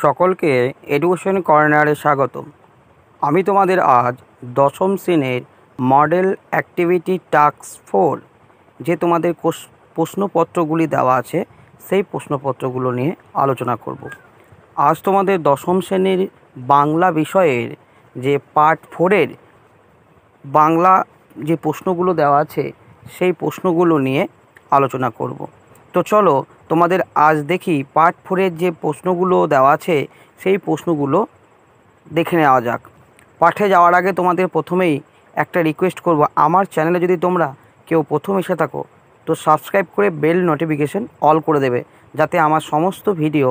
সকলকে এডুকেশন কর্নারে স্বাগতম। আমি তোমাদের আজ দশম শ্রেণীর মডেল অ্যাক্টিভিটি টাস্ক 4 যে তোমাদের প্রশ্নপত্রগুলি দেওয়া আছে সেই প্রশ্নপত্রগুলো নিয়ে আলোচনা করব। আজ তোমাদের দশম শ্রেণীর বাংলা বিষয়ের যে পার্ট 4-এর বাংলা যে প্রশ্নগুলো দেওয়া আছে সেই প্রশ্নগুলো নিয়ে আলোচনা করব। তো চলো তোমাদের আজ দেখি পার্ট 4-এর যে প্রশ্নগুলো দেওয়া আছে সেই প্রশ্নগুলো দেখে নেওয়া যাক। পাঠে যাওয়ার আগে তোমাদের প্রথমেই একটা রিকোয়েস্ট করব, আমার চ্যানেলে যদি তোমরা কেউ প্রথম এসে থাকো তো সাবস্ক্রাইব করে বেল নোটিফিকেশন অল করে দেবে, যাতে আমার সমস্ত ভিডিও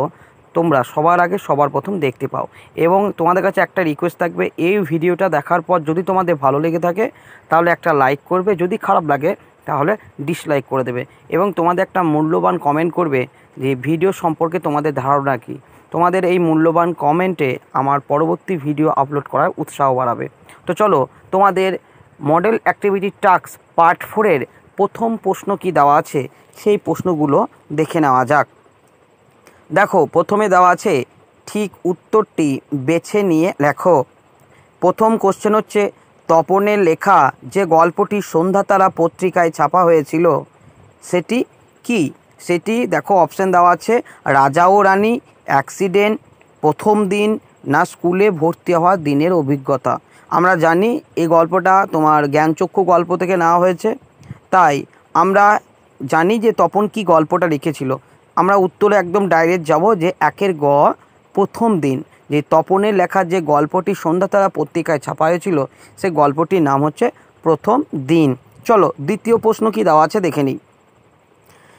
তোমরা সবার আগে সবার প্রথম দেখতে পাও। এবং তোমাদের কাছে একটা রিকোয়েস্ট থাকবে, এই ভিডিওটা দেখার পর যদি তোমাদের ভালো লেগে থাকে তাহলে একটা লাইক করবে, যদি খারাপ লাগে তাহলে ডিসলাইক করে দেবে এবং তোমাদের একটা মূল্যবান কমেন্ট করবে যে ভিডিও সম্পর্কে তোমাদের ধারণা কী। তোমাদের এই মূল্যবান কমেন্টে আমার পরবর্তী ভিডিও আপলোড করার উৎসাহ বাড়াবে। তো চলো তোমাদের মডেল অ্যাক্টিভিটি টাস্ক পার্ট 4-এর প্রথম প্রশ্ন কি দেওয়া আছে সেই প্রশ্নগুলো দেখে নেওয়া যাক। দেখো, প্রথমে দেওয়া আছে ঠিক উত্তরটি বেছে নিয়ে লেখো। প্রথম কোশ্চেন হচ্ছে, তপনের লেখা যে গল্পটি সন্ধ্যাতারা পত্রিকায় ছাপা হয়েছিল সেটি কি? সেটি দেখো, অপশান দেওয়া আছে রাজা ও রানী, অ্যাক্সিডেন্ট, প্রথম দিন, না স্কুলে ভর্তি হওয়ার দিনের অভিজ্ঞতা। আমরা জানি এই গল্পটা তোমার জ্ঞানচক্ষু গল্প থেকে নেওয়া হয়েছে, তাই আমরা জানি যে তপন কি গল্পটা লিখেছিল। আমরা উত্তরে একদম ডাইরেক্ট যাব যে একের গ প্রথম দিন। যে তপনের লেখা যে গল্পটি সন্ধ্যাতারা পত্রিকায় ছাপা হয়েছিল সেই গল্পটির নাম হচ্ছে প্রথম দিন। চলো দ্বিতীয় প্রশ্ন কি দেওয়া আছে দেখে নিই।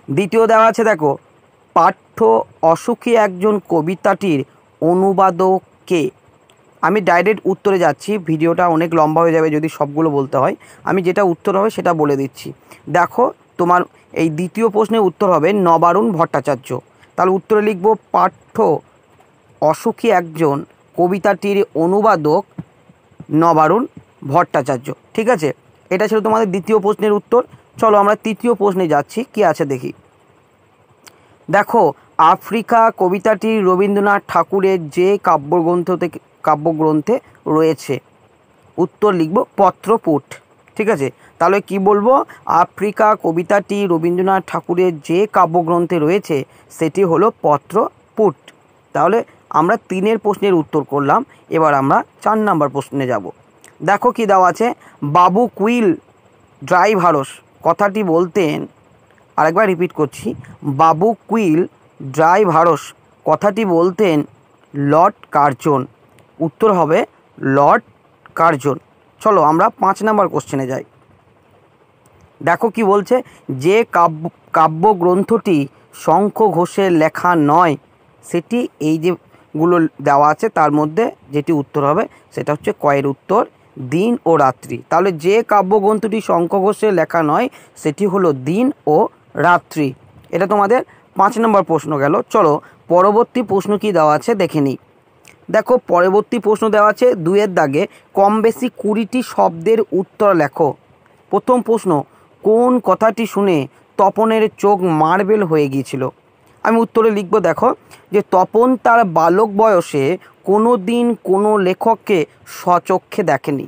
দ্বিতীয় দেওয়া আছে দেখো, পাঠ্য অসুখী একজন কবিতাটির অনুবাদক কে? আমি ডাইরেক্ট উত্তরে যাচ্ছি, ভিডিওটা অনেক লম্বা হয়ে যাবে যদি সবগুলো বলতে হয়। আমি যেটা উত্তর হবে সেটা বলে দিচ্ছি। দেখো, তোমার এই দ্বিতীয় প্রশ্নের উত্তর হবে নবারুণ ভট্টাচার্য। তাহলে উত্তরে লিখব পাঠ্য অসুখী একজন কবিতাটির অনুবাদক নবারুণ ভট্টাচার্য। ঠিক আছে, এটা ছিল তোমাদের দ্বিতীয় প্রশ্নের উত্তর। চলো আমরা তৃতীয় প্রশ্নে যাচ্ছি, কি আছে দেখি। দেখো, আফ্রিকা কবিতাটি রবীন্দ্রনাথ ঠাকুরের যে কাব্যগ্রন্থে রয়েছে? উত্তর লিখব পত্রপুট। ঠিক আছে, তাহলে কি বলবো, আফ্রিকা কবিতাটি রবীন্দ্রনাথ ঠাকুরের যে কাব্যগ্রন্থে রয়েছে সেটি হলো পত্রপুট। তাহলে আমরা 3-এর প্রশ্নের উত্তর করলাম। এবার আমরা 4 নম্বর প্রশ্নে যাব। দেখো কি দেওয়া আছে, বাবু কুইল ড্রাইভারস কথাটি বলতেন, আরেকবার রিপিট করছি, বাবু কুইল ড্রাইভারস কথাটি বলতেন লর্ড কার্জন। উত্তর হবে লর্ড কার্জন। চলো আমরা 5 নম্বর কোশ্চেনে যাই। দেখো কি বলছে, যে কাব্যগ্রন্থটি শঙ্খ ঘোষের লেখা নয় সেটি, এই যেগুলো দেওয়া আছে তার মধ্যে যেটি উত্তর হবে সেটা হচ্ছে কয়ের উত্তর দিন ও রাত্রি। তাহলে যে কাব্যগ্রন্থটি শঙ্খ ঘোষের লেখা নয় সেটি হলো দিন ও রাত্রি। এটা তোমাদের 5 নম্বর প্রশ্ন গেল। চলো পরবর্তী প্রশ্ন কি দেওয়া আছে দেখে নিই। দেখো, পরবর্তী প্রশ্ন দেওয়া আছে 2-এর দাগে কম বেশি 20টি শব্দের উত্তর লেখো। প্রথম প্রশ্ন, কোন কথাটি শুনে তপনের চোখ মার্বেল হয়ে গিয়েছিল? আমি উত্তরে লিখব, দেখো, যে তপন তার বালক বয়সে কোনো দিন কোনো লেখককে স্বচক্ষে দেখেনি।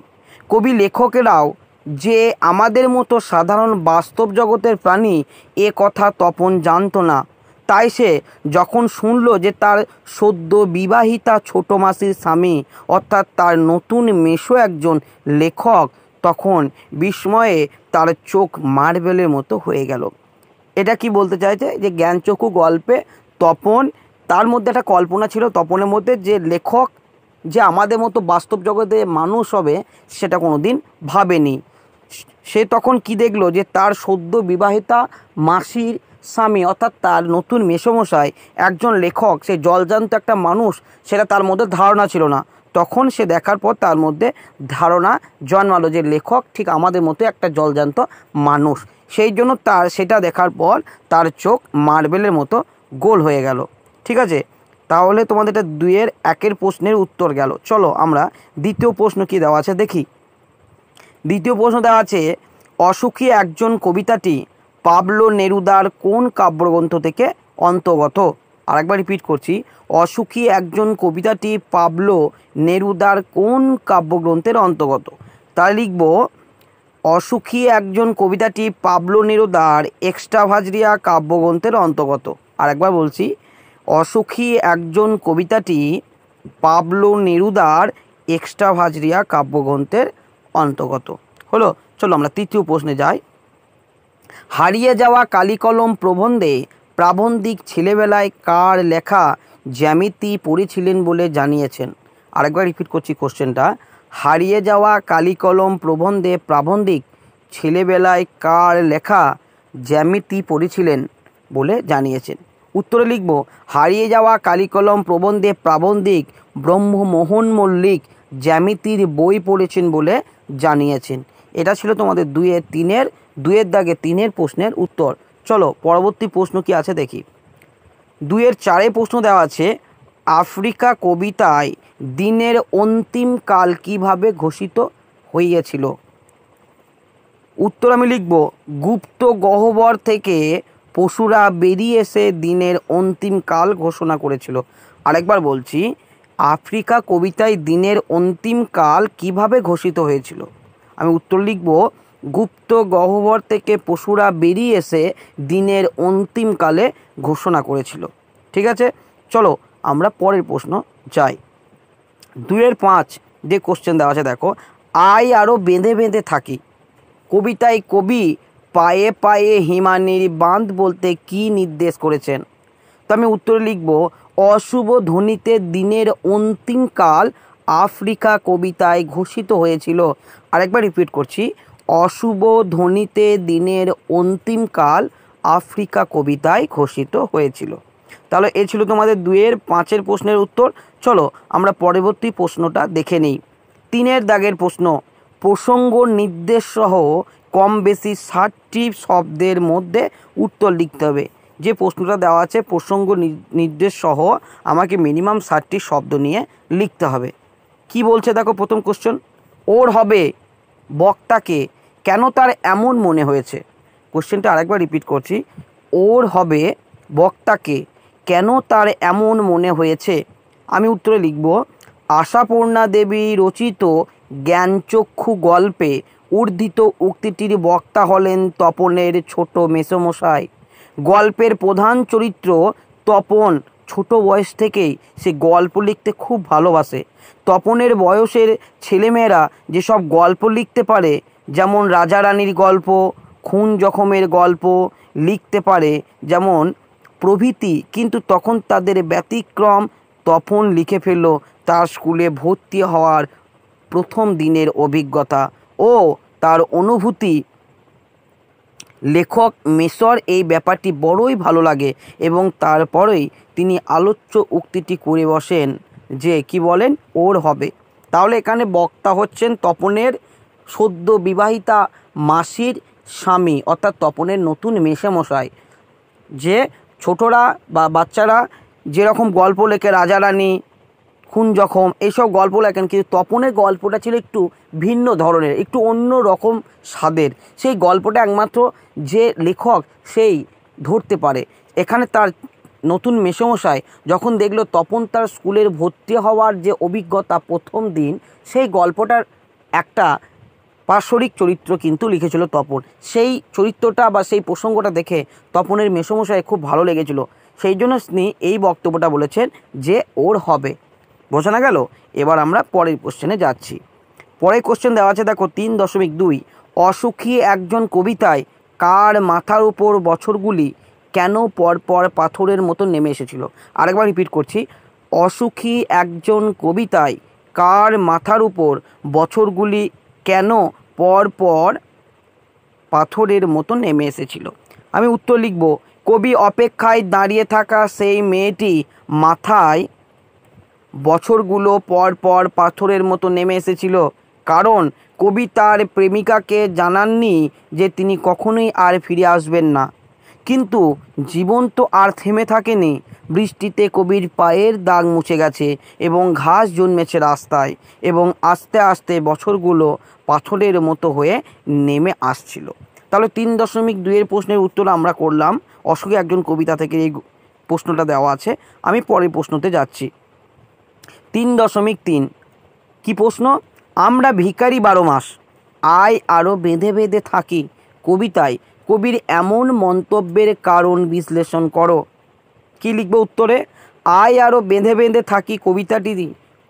কবি লেখকেরাও যে আমাদের মতো সাধারণ বাস্তব জগতের প্রাণী এ কথা তপন জানতো না। তাই সে যখন শুনল যে তার সদ্য বিবাহিতা ছোটো মাসির স্বামী অর্থাৎ তার নতুন মেশো একজন লেখক, তখন বিস্ময়ে তার চোখ মার্বেলের মতো হয়ে গেল। এটা কি বলতে চাইছে, যে জ্ঞানচক্ষু গল্পে তপন, তার মধ্যে একটা কল্পনা ছিল তপনের মধ্যে যে লেখক যে আমাদের মতো বাস্তব জগতে মানুষ হবে সেটা কোনো দিন ভাবেনি। সে তখন কি দেখলো, যে তার সদ্য বিবাহিতা মাসির স্বামী অর্থাৎ তার নতুন মেসোমশাই একজন লেখক, সে জলজান্ত একটা মানুষ, সেটা তার মধ্যে ধারণা ছিল না। তখন সে দেখার পর তার মধ্যে ধারণা জন্মালো যে লেখক ঠিক আমাদের মতো একটা জলজান্ত মানুষ। সেই জন্য সেটা দেখার পর তার চোখ মার্বেলের মতো গোল হয়ে গেল। ঠিক আছে, তাহলে তোমাদের এটা 2-এর 1-এর প্রশ্নের উত্তর গেল। চলো আমরা দ্বিতীয় প্রশ্ন কি দেওয়া আছে দেখি। দ্বিতীয় প্রশ্ন দেওয়া আছে, অসুখী একজন কবিতাটি পাবলো নেরুদার কোন কাব্যগ্রন্থ থেকে অন্তর্গত? আরেকবার রিপিট করছি, অসুখী একজন কবিতাটি পাবলো নেরুদার কোন কাব্যগ্রন্থের অন্তর্গত? তাই লিখব অসুখী একজন কবিতাটি পাবলো নেরুদার এক্সট্রাভাজরিয়া কাব্যগ্রন্থের অন্তর্গত। আরেকবার বলছি, অসুখী একজন কবিতাটি পাবলো নেরুদার এক্সট্রাভাজরিয়া কাব্যগ্রন্থের অন্তর্গত। হলো, চলো আমরা তৃতীয় প্রশ্নে যাই। হারিয়ে যাওয়া কালিকলম প্রবন্ধে প্রাবন্ধিক ছেলেবেলায় কার লেখা জ্যামিতি পড়েছিলেন বলে জানিয়েছেন? আরেকবার রিপিট করছি কোশ্চেনটা, হারিয়ে যাওয়া কালিকলম প্রবন্ধে প্রাবন্ধিক ছেলেবেলায় কার লেখা জ্যামিতি পড়েছিলেন বলে জানিয়েছেন? উত্তরে লিখব, হারিয়ে যাওয়া কালিকলম প্রবন্ধে প্রাবন্ধিক ব্রহ্মমোহন মল্লিক জ্যামিতির বই পড়েছেন বলে জানিয়েছেন। এটা ছিল তোমাদের দুইয়ের দাগে 3-এর প্রশ্নের উত্তর। চলো পরবর্তী প্রশ্ন কি আছে দেখি। 2-এর 4 প্রশ্ন দেওয়া আছে, আফ্রিকা কবিতায় দিনের অন্তিম কাল কিভাবে ঘোষিত হইয়াছিল? উত্তর আমি লিখব, গুপ্ত গহ্বর থেকে পশুরা বেরিয়ে এসে দিনের অন্তিম কাল ঘোষণা করেছিল। আরেকবার বলছি, আফ্রিকা কবিতায় দিনের অন্তিম কাল কিভাবে ঘোষিত হয়েছিল? আমি উত্তর লিখব, গুপ্ত গহ্বর থেকে পশুরা বেরিয়ে এসে দিনের অন্তিম কালে ঘোষণা করেছিল। ঠিক আছে, চলো আমরা পরের প্রশ্ন যাই। 2-এর 5 যে কোশ্চেন দেওয়া আছে দেখো, আয় আরও বেঁধে বেঁধে থাকি কবিতায় কবি পায়ে পায়ে হিমানির বাঁধ বলতে কি নির্দেশ করেছেন? তো আমি উত্তরে লিখব, অশুভ ধ্বনিতে দিনের অন্তিম কাল আফ্রিকা কবিতায় ঘোষিত হয়েছিল। আরেকবার রিপিট করছি, অশুভ ধ্বনিতে দিনের অন্তিম কাল আফ্রিকা কবিতায় ঘোষিত হয়েছিল। তাহলে এ ছিল তোমাদের 2-এর 5-এর প্রশ্নের উত্তর। চলো আমরা পরবর্তী প্রশ্নটা দেখে নিই। 3-এর দাগের প্রশ্ন, প্রসঙ্গ নির্দেশ সহ কম বেশি 60টি শব্দের মধ্যে উত্তর লিখতে হবে। যে প্রশ্নটা দেওয়া আছে প্রসঙ্গ নির্দেশ সহ আমাকে মিনিমাম 60টি শব্দ নিয়ে লিখতে হবে। কি বলছে দেখো প্রথম কোশ্চেন, ওর হবে বক্তাকে কেন তার এমন মনে হয়েছে? কোশ্চেনটা আরেকবার রিপিট করছি, ওর হবে বক্তাকে কেন তার এমন মনে হয়েছে? আমি উত্তরে লিখব, আশাপূর্ণা দেবী রচিত জ্ঞানচক্ষু গল্পে উদ্ধৃত উক্তিটির বক্তা হলেন তপনের ছোট মেসোমশাই। গল্পের প্রধান চরিত্র তপন ছোট বয়স থেকেই সে গল্প লিখতে খুব ভালোবাসে। তপনের বয়সের ছেলেমেয়েরা যেসব গল্প লিখতে পারে, যেমন রাজা রানীর গল্প, খুন জখমের গল্প লিখতে পারে যেমন প্রভৃতি, কিন্তু তখন তাদের ব্যতিক্রম। তপন লিখে ফেলল তার স্কুলে ভর্তি হওয়ার প্রথম দিনের অভিজ্ঞতা ও তার অনুভূতি। লেখক মেসর এই ব্যাপারটি বড়ই ভালো লাগে এবং তারপরেই তিনি আলোচ্য উক্তিটি করে বসেন যে কি বলেন, ওর হবে। তাহলে এখানে বক্তা হচ্ছেন তপনের সদ্য বিবাহিতা মাসির স্বামী, অর্থাৎ তপনের নতুন মেসোমশাই। যে ছোটরা বা বাচ্চারা যেরকম গল্প লেখে, রাজা রানী, খুন জখম, এইসব গল্প লেখেন, কিন্তু তপনের গল্পটা ছিল একটু ভিন্ন ধরনের, একটু অন্য রকম স্বাদের। সেই গল্পটা একমাত্র যে লেখক সেই ধরতে পারে। এখানে তার নতুন মেসোমশাই যখন দেখলো তপন তার স্কুলের ভর্তি হওয়ার যে অভিজ্ঞতা প্রথম দিন, সেই গল্পটার একটা পার্শ্বরিক চরিত্র কিন্তু লিখেছিল তপন। সেই চরিত্রটা বা সেই প্রসঙ্গটা দেখে তপনের মেসোমশাই খুব ভালো লেগেছিল, সেই জন্য তিনি এই বক্তব্যটা বলেছেন যে ওর হবে। বোঝানো গেল? এবার আমরা পরের কোশ্চেনে যাচ্ছি। পরের কোশ্চেন দেওয়া আছে দেখো 3.2, অসুখী একজন কবিতায় কার মাথার উপর বছরগুলি কেন পরপর পাথরের মতো নেমে এসেছিল? আরেকবার রিপিট করছি, অসুখী একজন কবিতায় কার মাথার উপর বছরগুলি কেন পরপর পাথরের মতো নেমে এসেছিল? আমি উত্তর লিখব, কবি অপেক্ষায় দাঁড়িয়ে থাকা সেই মেয়েটি মাথায় বছরগুলো পর পর পাথরের মতো নেমে এসেছিল, কারণ কবি তার প্রেমিকাকে জানাননি যে তিনি কখনোই আর ফিরে আসবেন না। কিন্তু জীবন তো আর থেমে থাকেনি। বৃষ্টিতে কবির পায়ের দাগ মুছে গেছে এবং ঘাস জন্মেছে রাস্তায়, এবং আস্তে আস্তে বছরগুলো পাথরের মতো হয়ে নেমে আসছিল। তাহলে 3.2 প্রশ্নের উত্তর আমরা করলাম অসুখী একজন কবিতা থেকে এই প্রশ্নটা দেওয়া আছে। আমি পরের প্রশ্নতে যাচ্ছি। 3.3 কি প্রশ্ন? আমরা ভিখারি 12 মাস, আয় আরও বেঁধে বেঁধে থাকি কবিতায় কবির এমন মন্তব্যের কারণ বিশ্লেষণ করো। কি লিখবো উত্তরে? আয় আরও বেঁধে বেঁধে থাকি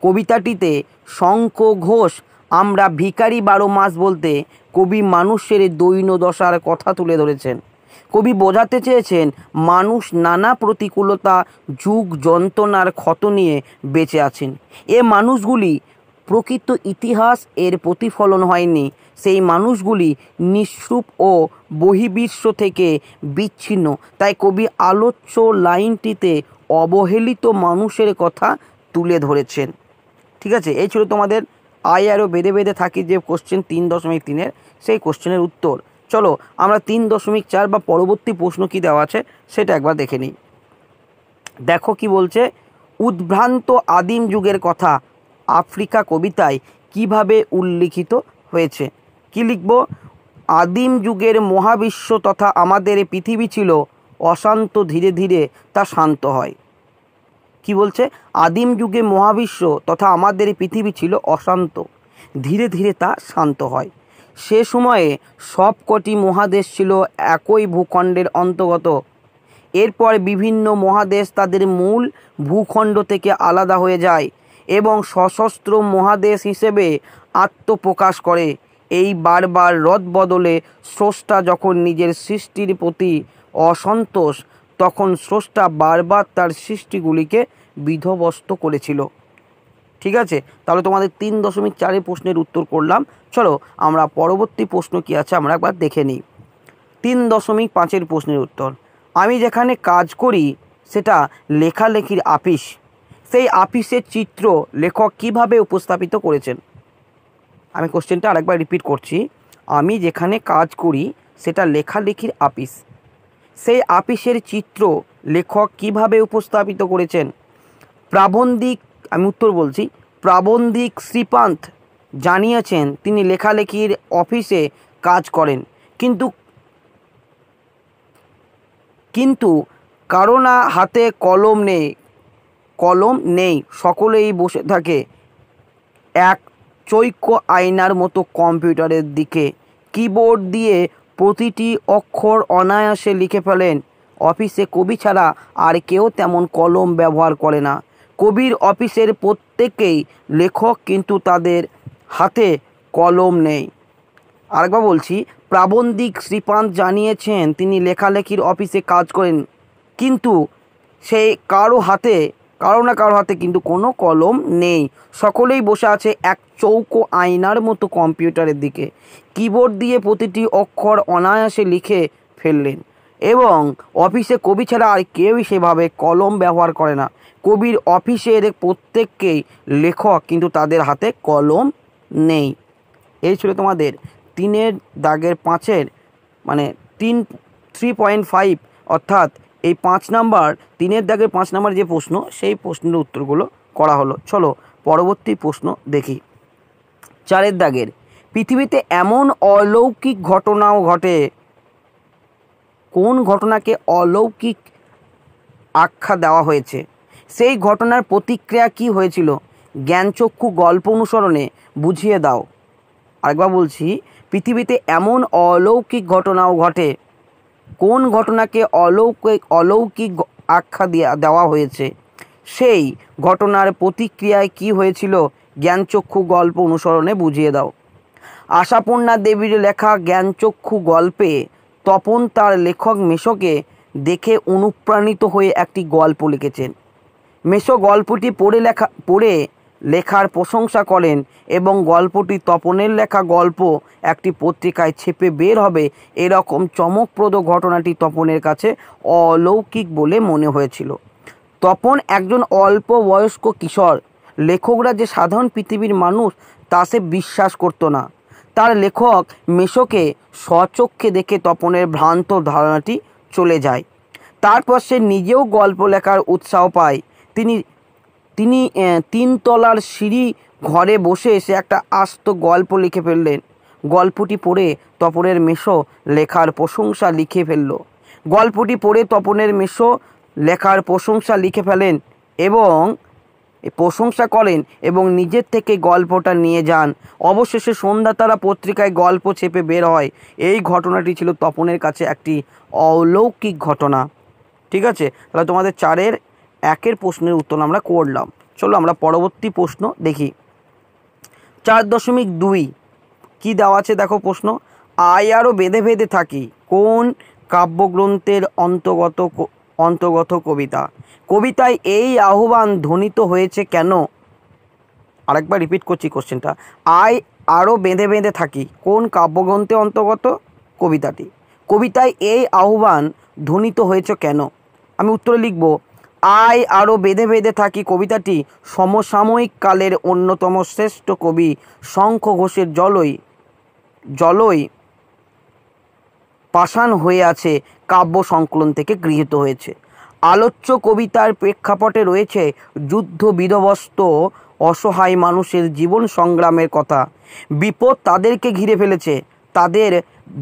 কবিতাটিতে শঙ্খ ঘোষ আমরা ভিখারি 12 মাস বলতে কবি মানুষের দৈন্য দশার কথা তুলে ধরেছেন। কবি বোঝাতে চেয়েছেন মানুষ নানা প্রতিকূলতা, যুগ যন্ত্রণার ক্ষত নিয়ে বেঁচে আছেন। এ মানুষগুলি প্রকৃত ইতিহাস এর প্রতিফলন হয়নি। সেই মানুষগুলি নিঃস্রূপ ও বহির্বিশ্ব থেকে বিচ্ছিন্ন। তাই কবি আলোচ্য লাইনটিতে অবহেলিত মানুষের কথা তুলে ধরেছেন। ঠিক আছে, এই ছিল তোমাদের আয় আরও বেঁধে বেঁধে থাকি যে কোশ্চেন 3.3-এর সেই কোশ্চেনের উত্তর। চলো আমরা 3.4 বা পরবর্তী প্রশ্ন কি দেওয়া আছে সেটা একবার দেখে নিই। দেখো কি বলছে, উদ্ভ্রান্ত আদিম যুগের কথা আফ্রিকা কবিতায় কিভাবে উল্লিখিত হয়েছে। কি লিখব? আদিম যুগের মহাবিশ্ব তথা আমাদের পৃথিবী ছিল অশান্ত, ধীরে ধীরে তা শান্ত হয়। কি বলছে? আদিম যুগে মহাবিশ্ব তথা আমাদের পৃথিবী ছিল অশান্ত, ধীরে ধীরে তা শান্ত হয়। সে সময়ে সবকটি মহাদেশ ছিল একই ভূখণ্ডের অন্তর্গত। এরপর বিভিন্ন মহাদেশ তাদের মূল ভূখণ্ড থেকে আলাদা হয়ে যায় এবং সশস্ত্র মহাদেশ হিসেবে আত্মপ্রকাশ করে। এই বারবার রদবদলে স্রষ্টা যখন নিজের সৃষ্টির প্রতি অসন্তোষ, তখন স্রষ্টা বারবার তার সৃষ্টিগুলিকে বিধ্বস্ত করেছিল। ঠিক আছে, তাহলে তোমাদের 3.4 প্রশ্নের উত্তর করলাম। চলো আমরা পরবর্তী প্রশ্ন কি আছে আমরা একবার দেখে নিই। 3.5 প্রশ্নের উত্তর, আমি যেখানে কাজ করি সেটা লেখালেখির আপিস। সেই আপিসের চিত্র লেখক কিভাবে উপস্থাপিত করেছেন। আমি কোশ্চেনটা আরেকবার রিপিট করছি। আমি যেখানে কাজ করি সেটা লেখালেখির আপিস। সেই আপিসের চিত্র লেখক কিভাবে উপস্থাপিত করেছেন। প্রাবন্ধিক, আমি উত্তর বলছি, প্রাবন্ধিক শ্রীপান্থ জানিয়েছেন তিনি লেখালেখির অফিসে কাজ করেন, কিন্তু কারোনা হাতে কলম নেই, সকলেই বসে থাকে এক চৈক্য আয়নার মতো কম্পিউটারের দিকে। কিবোর্ড দিয়ে প্রতিটি অক্ষর অনায়াসে লিখে ফেলেন। অফিসে কবি ছাড়া আর কেউ তেমন কলম ব্যবহার করে না। কবির অফিসের প্রত্যেকেই লেখক, কিন্তু তাদের হাতে কলম নেই। আরেকবার বলছি, প্রাবন্ধিক শ্রীপান্থ জানিয়েছেন তিনি লেখালেখির অফিসে কাজ করেন, কিন্তু সেই কারো না কারো হাতে কিন্তু কোনো কলম নেই। সকলেই বসে আছে এক চৌকো আয়নার মতো কম্পিউটারের দিকে। কিবোর্ড দিয়ে প্রতিটি অক্ষর অনায়াসে লিখে ফেললেন এবং অফিসে কবি ছাড়া আর কেউই সেভাবে কলম ব্যবহার করে না। কবির অফিসের প্রত্যেককেই লেখক, কিন্তু তাদের হাতে কলম নেই। এই ছিল তোমাদের 3.5 মানে 3.5 অর্থাৎ এই 5 নাম্বার 3.5 নাম্বার যে প্রশ্ন সেই প্রশ্নের উত্তরগুলো করা হলো। চলো পরবর্তী প্রশ্ন দেখি। 4 পৃথিবীতে এমন অলৌকিক ঘটনাও ঘটে। কোন ঘটনাকে অলৌকিক আখ্যা দেওয়া হয়েছে? সেই ঘটনার প্রতিক্রিয়া কি হয়েছিল? জ্ঞানচক্ষু গল্প অনুসরণে বুঝিয়ে দাও। আরেকবার বলছি, পৃথিবীতে এমন অলৌকিক ঘটনাও ঘটে। কোন ঘটনাকে অলৌকিক আখ্যা দেওয়া হয়েছে? সেই ঘটনার প্রতিক্রিয়ায় কি হয়েছিল? জ্ঞানচক্ষু গল্প অনুসরণে বুঝিয়ে দাও। আশাপূর্ণা দেবীর লেখা জ্ঞানচক্ষু গল্পে তপন তার লেখক মেশোকে দেখে অনুপ্রাণিত হয়ে একটি গল্প লিখেছেন। মেশো গল্পটি পড়ে লেখার প্রশংসা করেন এবং গল্পটি তপনের লেখা গল্প একটি পত্রিকায় ছেপে বের হবে এরকম চমকপ্রদ ঘটনাটি তপনের কাছে অলৌকিক বলে মনে হয়েছিল। তপন একজন অল্প বয়স্ক কিশোর। লেখকরা যে সাধারণ পৃথিবীর মানুষ তা সে বিশ্বাস করত না। তার লেখক মেশোকে স্বচক্ষে দেখে তপনের ভ্রান্ত ধারণাটি চলে যায়। তারপর সে নিজেও গল্প লেখার উৎসাহ পায়। তিনি 3 তলার সিঁড়ি ঘরে বসে সে একটা আস্ত গল্প লিখে ফেললেন। গল্পটি পড়ে তপনের মেশো লেখার প্রশংসা লিখে ফেলল। গল্পটি পড়ে তপনের মেশো লেখার প্রশংসা লিখে ফেলেন এবং প্রশংসা করেন এবং নিজের থেকে গল্পটা নিয়ে যান। অবশেষে সন্ধ্যাতারা পত্রিকায় গল্প ছেপে বের হয়। এই ঘটনাটি ছিল তপনের কাছে একটি অলৌকিক ঘটনা। ঠিক আছে, তাহলে তোমাদের 4-এর 1-এর প্রশ্নের উত্তর আমরা করলাম। চলো আমরা পরবর্তী প্রশ্ন দেখি। 4.2 কি দেওয়া আছে দেখো প্রশ্ন, আয় আরও বেঁধে বেঁধে থাকি কোন কাব্যগ্রন্থের অন্তর্গত কবিতা? কবিতায় এই আহ্বান ধ্বনিত হয়েছে কেন? আরেকবার রিপিট করছি কোশ্চেনটা, আয় আরও বেঁধে বেঁধে থাকি কোন কাব্যগ্রন্থে অন্তর্গত কবিতাটি? কবিতায় এই আহ্বান ধ্বনিত হয়েছে কেন? আমি উত্তরে লিখব, আয় আরও বেঁধে বেঁধে থাকি কবিতাটি সমসাময়িক কালের অন্যতম শ্রেষ্ঠ কবি শঙ্খ ঘোষের জলই পাষাণ হয়ে আছে কাব্য সংকলন থেকে গৃহীত হয়েছে। আলোচ্য কবিতার প্রেক্ষাপটে রয়েছে যুদ্ধ বিধ্বস্ত অসহায় মানুষের জীবন সংগ্রামের কথা। বিপদ তাদেরকে ঘিরে ফেলেছে, তাদের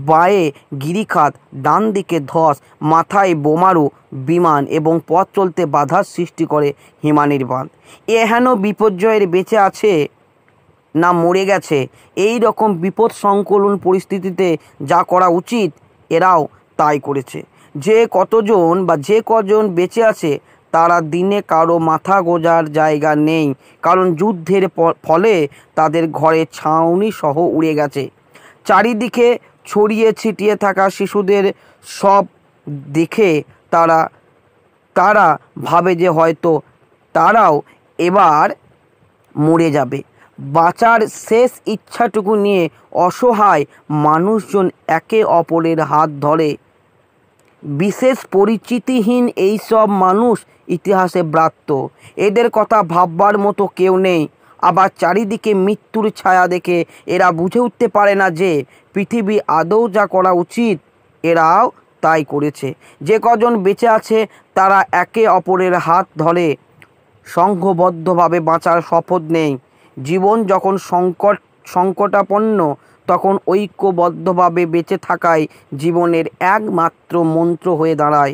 বাঁয়ে গিরিখাত, ডান দিকে ধস, মাথায় বোমারু বিমান এবং পথ চলতে বাধার সৃষ্টি করে হিমানির বাঁধ। এহেন বিপর্যয়ের বেঁচে আছে না মরে গেছে, এই রকম বিপদ সংকলন পরিস্থিতিতে যা করা উচিত এরাও তাই করেছে। যে কজন বেঁচে আছে তারা দিনে কারো মাথা গোঁজার জায়গা নেই, কারণ যুদ্ধের ফলে তাদের ঘরে ছাউনি সহ উড়ে গেছে। চারিদিকে ছড়িয়ে ছিটিয়ে থাকা শিশুদের সব দেখে তারা ভাবে যে হয়তো তারাও এবার মরে যাবে। বাঁচার শেষ ইচ্ছাটুকু নিয়ে অসহায় মানুষজন একে অপরের হাত ধরে। বিশেষ পরিচিতিহীন এইসব মানুষ ইতিহাসে ব্রাত্য, এদের কথা ভাববার মতো কেউ নেই। আবার চারিদিকে মৃত্যুর ছায়া দেখে এরা বুঝে উঠতে পারে না যে পৃথিবী আদৌ যা করা উচিত এরাও তাই করেছে। যে কজন বেঁচে আছে তারা একে অপরের হাত ধরে সংঘবদ্ধভাবে বাঁচার শপথ নেই। জীবন যখন সংকটাপন্ন তখন ঐক্যবদ্ধভাবে বেঁচে থাকাই জীবনের একমাত্র মন্ত্র হয়ে দাঁড়ায়।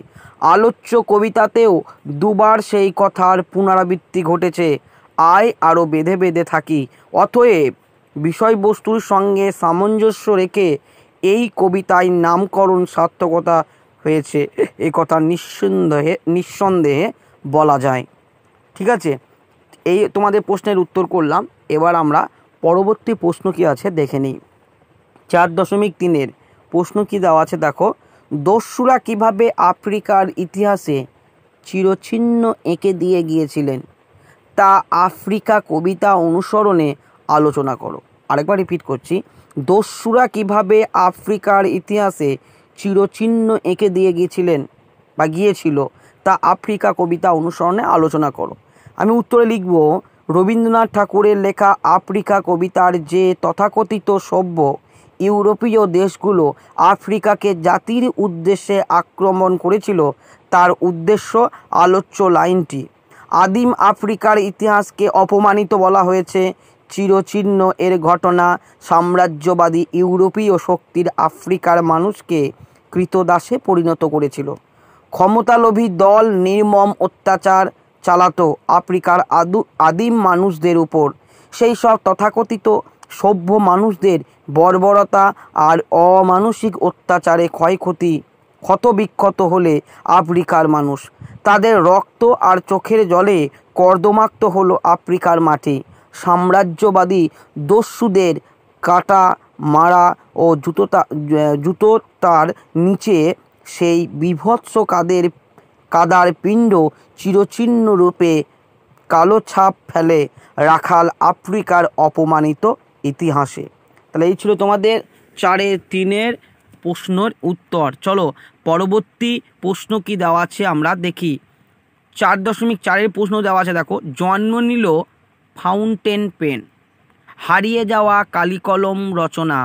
আলোচ্য কবিতাতেও দুবার সেই কথার পুনরাবৃত্তি ঘটেছে, আয় আরও বেঁধে বেঁধে থাকি। অতএব বিষয়বস্তুর সঙ্গে সামঞ্জস্য রেখে এই কবিতায় নামকরণ সার্থকতা হয়েছে, এ কথা নিঃসন্দেহে বলা যায়। ঠিক আছে, এই তোমাদের প্রশ্নের উত্তর করলাম। এবার আমরা পরবর্তী প্রশ্ন কি আছে দেখে নিই। 4.3-এর প্রশ্ন কি দেওয়া আছে দেখো, দস্যুরা কিভাবে আফ্রিকার ইতিহাসে চিরচিহ্ন এঁকে দিয়ে গিয়েছিলেন তা আফ্রিকা কবিতা অনুসরণে আলোচনা করো। আরেকবার রিপিট করছি, দস্যুরা কিভাবে আফ্রিকার ইতিহাসে চিরচিহ্ন এঁকে দিয়ে গিয়েছিল তা আফ্রিকা কবিতা অনুসরণে আলোচনা করো। আমি উত্তরে লিখব, রবীন্দ্রনাথ ঠাকুরের লেখা আফ্রিকা কবিতার যে তথাকথিত সভ্য ইউরোপীয় দেশগুলো আফ্রিকাকে জাতির উদ্দেশ্যে আক্রমণ করেছিল তার উদ্দেশ্য আলোচ্য লাইনটি। আদিম আফ্রিকার ইতিহাসকে অপমানিত বলা হয়েছে। চিরচিহ্ন এর ঘটনা সাম্রাজ্যবাদী ইউরোপীয় শক্তির আফ্রিকার মানুষকে কৃতদাসে পরিণত করেছিল। ক্ষমতালোভী দল নির্মম অত্যাচার চালাতো আফ্রিকার আদিম মানুষদের উপর। সেই সব তথাকথিত সভ্য মানুষদের বর্বরতা আর অমানসিক অত্যাচারে ক্ষতবিক্ষত হলে আফ্রিকার মানুষ। তাদের রক্ত আর চোখের জলে কর্দমাক্ত হলো আফ্রিকার মাটি। সাম্রাজ্যবাদী দস্যুদের কাটা মারা ও জুতোটার নিচে সেই বীভৎস কাদার পিণ্ড চিরচিহ্ন রূপে কালো ছাপ ফেলে রাখাল আফ্রিকার অপমানিত ইতিহাসে। তাহলে এই ছিল তোমাদের 4.3-এর প্রশ্নের উত্তর। চলো পরবর্তী প্রশ্ন কি দেওয়া আছে আমরা দেখি। 4.4-এর প্রশ্ন দেওয়া আছে দেখো, জন্ম নিল ফাউন্টেন পেন, হারিয়ে যাওয়া কালিকলম রচনা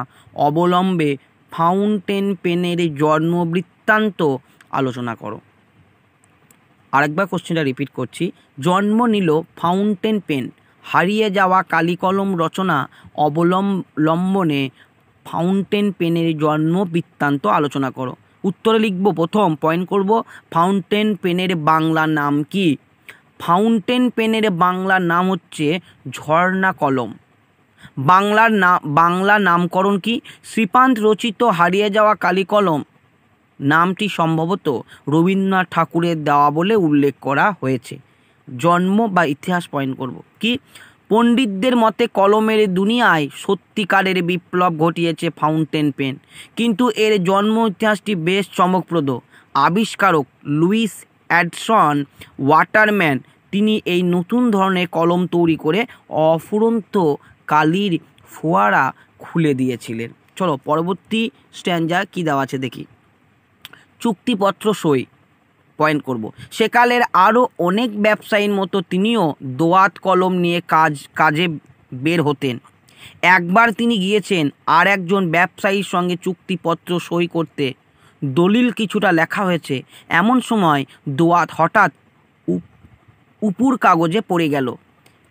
অবলম্বে ফাউন্টেন পেনের জন্ম বৃত্তান্ত আলোচনা করো। আরেকবার কোশ্চেনটা রিপিট করছি, জন্ম নিল ফাউন্টেন পেন, হারিয়ে যাওয়া কালিকলম রচনা অবলম্বনে ফাউন্টেন পেনের জন্ম বৃত্তান্ত আলোচনা করো। উত্তরে লিখব, প্রথম পয়েন্ট করব, ফাউন্টেন পেনের বাংলা নাম কি? ফাউন্টেন পেনের বাংলা নাম হচ্ছে ঝর্ণা কলম। বাংলা নামকরণ কি? শ্রীপান্ত রচিত হারিয়ে যাওয়া কালি কলম নামটি সম্ভবত রবীন্দ্রনাথ ঠাকুরের দেওয়া বলে উল্লেখ করা হয়েছে। জন্ম বা ইতিহাস পয়েন্ট করব কি? পণ্ডিতদের মতে কলমের দুনিয়ায় সত্যিকারের বিপ্লব ঘটিয়েছে ফাউন্টেন পেন, কিন্তু এর জন্ম ইতিহাসটি বেশ চমকপ্রদ। আবিষ্কারক লুইস অ্যাডসন ওয়াটারম্যান তিনি এই নতুন ধরনের কলম তৈরি করে অফুরন্ত কালির ফোয়ারা খুলে দিয়েছিলেন। চলো পরবর্তী স্ট্যাঞ্জা কি দেওয়া আছে দেখি। চুক্তিপত্র সই পয়েন্ট করব। সেকালের আরও অনেক ব্যবসায়ীর মতো তিনিও দোয়াত কলম নিয়ে কাজে বের হতেন। একবার তিনি গিয়েছেন আর একজন ব্যবসায়ীর সঙ্গে চুক্তিপত্র সই করতে। দলিল কিছুটা লেখা হয়েছে, এমন সময় দোয়াত হঠাৎ উপুর কাগজে পড়ে গেল।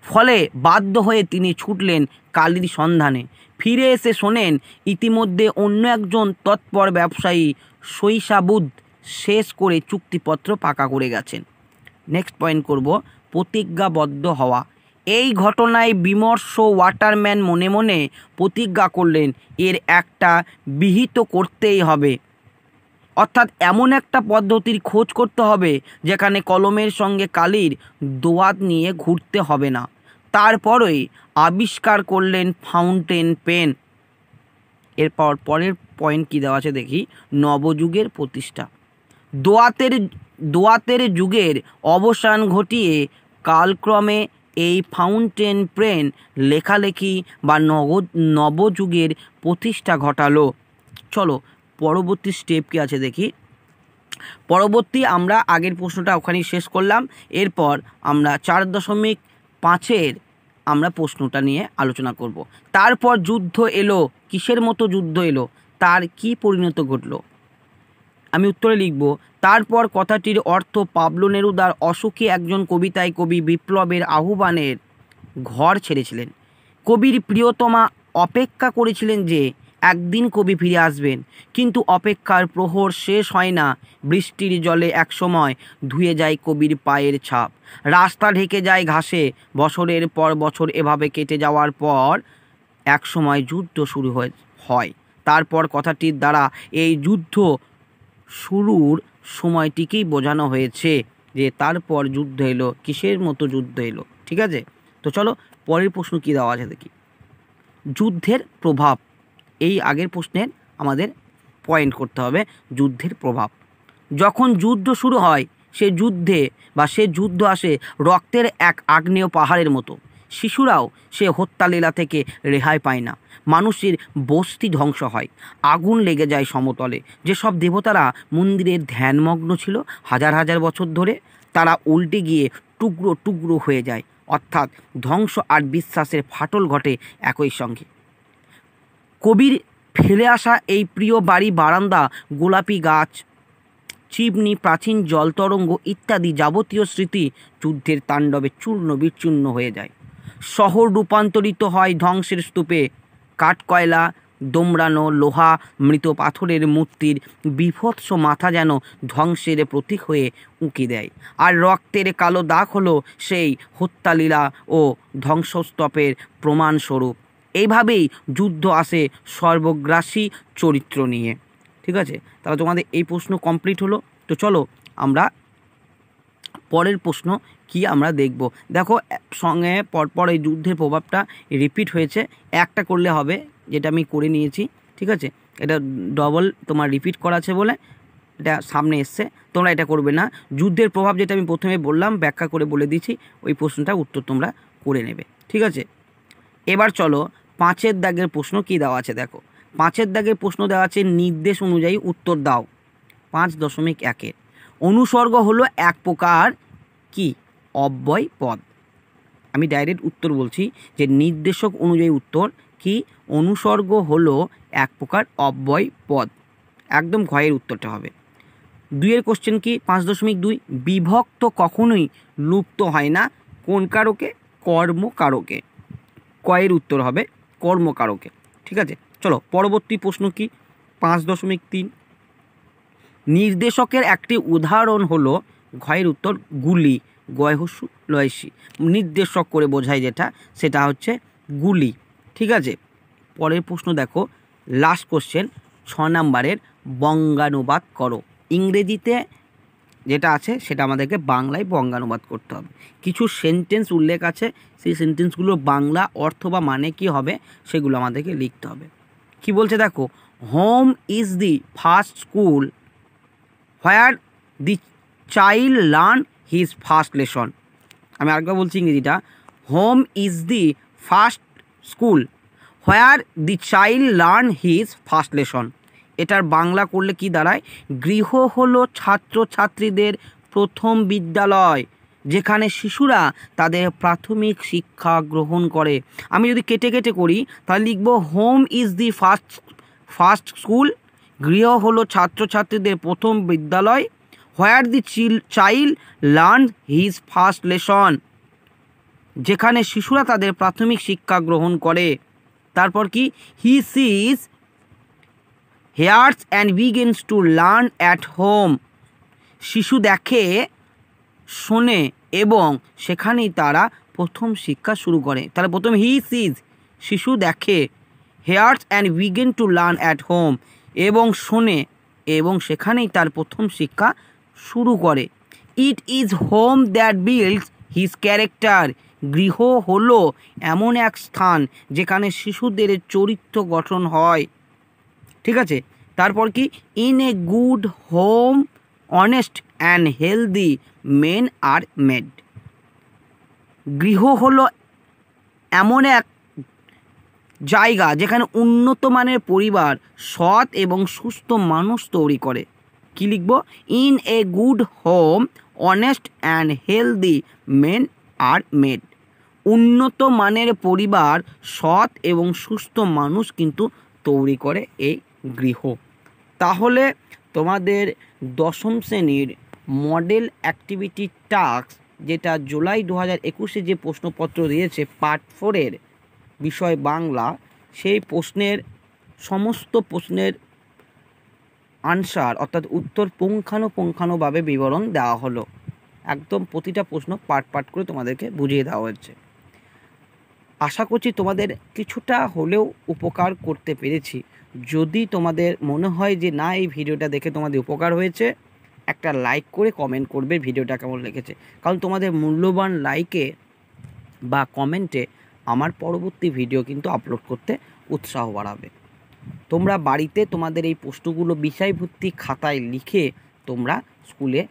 ফলে বাধ্য হয়ে তিনি ছুটলেন কালির সন্ধানে। ফিরে এসে শোনেন ইতিমধ্যে অন্য একজন তৎপর ব্যবসায়ী সইসাবুদ শেষ করে চুক্তিপত্র পাকা করে গেছেন। নেক্সট পয়েন্ট করব, প্রতিজ্ঞাবদ্ধ হওয়া। এই ঘটনায় বিমর্ষ ওয়াটারম্যান মনে মনে প্রতিজ্ঞা করলেন এর একটা বিহিত করতেই হবে, অর্থাৎ এমন একটা পদ্ধতির খোঁজ করতে হবে যেখানে কলমের সঙ্গে কালির দোয়াত নিয়ে ঘুরতে হবে না। তারপরেই আবিষ্কার করলেন ফাউন্টেন পেন। এরপর পরের পয়েন্ট কী দেওয়া আছে দেখি। নবযুগের প্রতিষ্ঠা। দোয়াতের যুগের অবসান ঘটিয়ে কালক্রমে এই ফাউন্টেন পেন লেখালেখি বা নবযুগের প্রতিষ্ঠা ঘটালো। চলো পরবর্তী স্টেপ কী আছে দেখি। পরবর্তী আমরা আগের প্রশ্নটা ওখানেই শেষ করলাম। এরপর আমরা 4.5 আমরা প্রশ্নটা নিয়ে আলোচনা করব। তারপর যুদ্ধ এলো। কিসের মতো যুদ্ধ এলো? তার কি পরিণত ঘটলো? আমি উত্তরে লিখব, তারপর কথাটির অর্থ পাবলো নেরুদার অসুখী একজন কবিতায় কবি বিপ্লবের আহ্বানের ঘর ছেড়েছিলেন। কবির প্রিয়তমা অপেক্ষা করেছিলেন যে একদিন কবি ফিরে আসবেন, কিন্তু অপেক্ষার প্রহর শেষ হয় না। বৃষ্টির জলে একসময় ধুয়ে যায় কবির পায়ের ছাপ, রাস্তা ঢেকে যায় ঘাসে। বছরের পর বছর এভাবে কেটে যাওয়ার পর একসময় যুদ্ধ শুরু হয়। তারপর কথাটির দ্বারা এই যুদ্ধ শুরুর সময়টিকেই বোঝানো হয়েছে যে তারপর যুদ্ধ এলো। কিসের মতো যুদ্ধ এলো? ঠিক আছে, তো চলো পরের প্রশ্ন কী দেওয়া আছে দেখি। যুদ্ধের প্রভাব। এই আগের প্রশ্নের আমাদের পয়েন্ট করতে হবে যুদ্ধের প্রভাব। যখন যুদ্ধ শুরু হয় সে যুদ্ধ আসে রক্তের এক আগ্নেয় পাহাড়ের মতো। শিশুরাও সে হত্যালীলা থেকে রেহাই পায় না। মানুষের বস্তি ধ্বংস হয়, আগুন লেগে যায় সমতলে। যেসব দেবতারা মন্দিরের ধ্যানমগ্ন ছিল হাজার হাজার বছর ধরে, তারা উল্টে গিয়ে টুকরো টুকরো হয়ে যায়, অর্থাৎ ধ্বংস আর বিশ্বাসের ফাটল ঘটে একই সঙ্গে। কবির ফেলে আসা এই প্রিয় বাড়ি বারান্দা, গোলাপি গাছ, চিমনি, প্রাচীন জলতরঙ্গ ইত্যাদি যাবতীয় স্মৃতি যুদ্ধের তাণ্ডবে চূর্ণ বিচূর্ণ হয়ে যায়। শহর রূপান্তরিত হয় ধ্বংসের স্তূপে। কাঠকয়লা, দোমড়ানো লোহা, মৃত পাথরের মূর্তির বিভৎস মাথা যেন ধ্বংসের প্রতীক হয়ে উঁকি দেয়। আর রক্তের কালো দাগ হলো সেই হত্যালীলা ও ধ্বংসস্তূপের প্রমাণস্বরূপ। এইভাবেই যুদ্ধ আসে সর্বগ্রাসী চরিত্র নিয়ে। ঠিক আছে, তাহলে তোমাদের এই প্রশ্ন কমপ্লিট হলো। তো চলো আমরা পরের প্রশ্ন কি আমরা দেখব। দেখো সঙ্গে পরপর এই যুদ্ধের প্রভাবটা রিপিট হয়েছে, একটা করলে হবে, যেটা আমি করে নিয়েছি। ঠিক আছে, এটা ডবল তোমার রিপিট করা আছে বলে এটা সামনে এসছে, তোমরা এটা করবে না। যুদ্ধের প্রভাব যেটা আমি প্রথমে বললাম ব্যাখ্যা করে বলে দিচ্ছি, ওই প্রশ্নটা উত্তর তোমরা করে নেবে। ঠিক আছে, এবার চলো 5 দাগের প্রশ্ন কি দেওয়া আছে দেখো। 5 দাগের প্রশ্ন দেওয়া আছে নির্দেশ অনুযায়ী উত্তর দাও। 5.1 অনুসর্গ হলো এক প্রকার কি? অব্যয় পদ। আমি ডাইরেক্ট উত্তর বলছি যে নির্দেশক অনুযায়ী উত্তর কি? অনুসর্গ হলো এক প্রকার অব্যয় পদ। একদম ঘয়ের উত্তরটা হবে। 2 কোশ্চেন কি? 5.2 বিভক্ত কখনোই লুপ্ত হয় না কোন কারকে? কর্মকারকে। কয়ের উত্তর হবে কর্মকারকে। ঠিক আছে, চলো পরবর্তী প্রশ্ন কি? 5.3 নির্দেশকের একটি উদাহরণ হলো ঘয়ের উত্তর গুলি, গয়হস্যু লয়সী। নির্দেশক করে বোঝায় যেটা, সেটা হচ্ছে গুলি। ঠিক আছে, পরের প্রশ্ন দেখো, লাস্ট কোশ্চেন 6 নাম্বারের বঙ্গানুবাদ করো। ইংরেজিতে যেটা আছে সেটা আমাদেরকে বাংলায় বঙ্গানুবাদ করতে হবে। কিছু সেন্টেন্স উল্লেখ আছে, সেই সেন্টেন্সগুলোর বাংলা অর্থ বা মানে কী হবে সেগুলো আমাদেরকে লিখতে হবে। কি বলছে দেখো, home is the first school where the child learn his first lesson. আমি আরেকবার বলছি ইংরেজিটা, home is the first school where the child learn his first lesson. এটার বাংলা করলে কি দাঁড়ায়, গৃহ হলো ছাত্রছাত্রীদের প্রথম বিদ্যালয় যেখানে শিশুরা তাদের প্রাথমিক শিক্ষা গ্রহণ করে। আমি যদি কেটে কেটে করি তাহলে লিখব, home is the first school, গৃহ হলো ছাত্রছাত্রীদের প্রথম বিদ্যালয়, where the child learn his first lesson, যেখানে শিশুরা তাদের প্রাথমিক শিক্ষা গ্রহণ করে। তারপর কি, he sees hears and begins to learn at home, শিশু দেখে, শোনে এবং সেখানেই তারা প্রথম শিক্ষা শুরু করে। তাহলে প্রথম হি সিজ, শিশু দেখে, here's and begin to learn at home, এবং শোনে এবং সেখানেই তার প্রথম শিক্ষা শুরু করে। It is home that builds his character, গৃহ হলো এমন এক স্থান যেখানে শিশুদের চরিত্র গঠন হয়। ঠিক আছে, তারপর কি, in a good home honest and healthy men are made, গৃহ হলো এমন এক জায়গা যেখানে উন্নত মানের পরিবার সৎ এবং সুস্থ মানুষ তৈরি করে। কি লিখব, in a good home honest and healthy men are made, উন্নত মানের পরিবার সৎ এবং সুস্থ মানুষ কিন্তু তৈরি করে এই গৃহ। তাহলে তোমাদের দশম শ্রেণীর মডেল অ্যাক্টিভিটি টাস্ক, যেটা জুলাই 2021-এ যে প্রশ্নপত্র দিয়েছে পার্ট 4-এর বিষয় বাংলা, সেই প্রশ্নের সমস্ত প্রশ্নের আনসার অর্থাৎ উত্তর পুঙ্খানুপুঙ্খানুভাবে বিবরণ দেওয়া হলো। একদম প্রতিটা প্রশ্ন পার্ট পার্ট করে তোমাদেরকে বুঝিয়ে দেওয়া হয়েছে। আশা করছি তোমাদের কিছুটা হলেও উপকার করতে পেরেছি। যদি তোমাদের মনে হয় যে না, এই ভিডিওটা দেখে তোমাদের উপকার হয়েছে, একটা লাইক করে কমেন্ট করবে ভিডিওটা কেমন লেগেছে, কারণ তোমাদের মূল্যবান লাইকে বা কমেন্টে আমার পরবর্তী ভিডিও কিন্তু আপলোড করতে উৎসাহ বাড়াবে। তোমরা বাড়িতে তোমাদের এই প্রশ্নগুলো বিষয়ভিত্তিক খাতায় লিখে তোমরা স্কুলে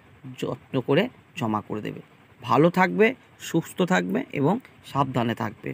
যত্ন করে জমা করে দেবে। ভালো থাকবে, সুস্থ থাকবে এবং সাবধানে থাকবে।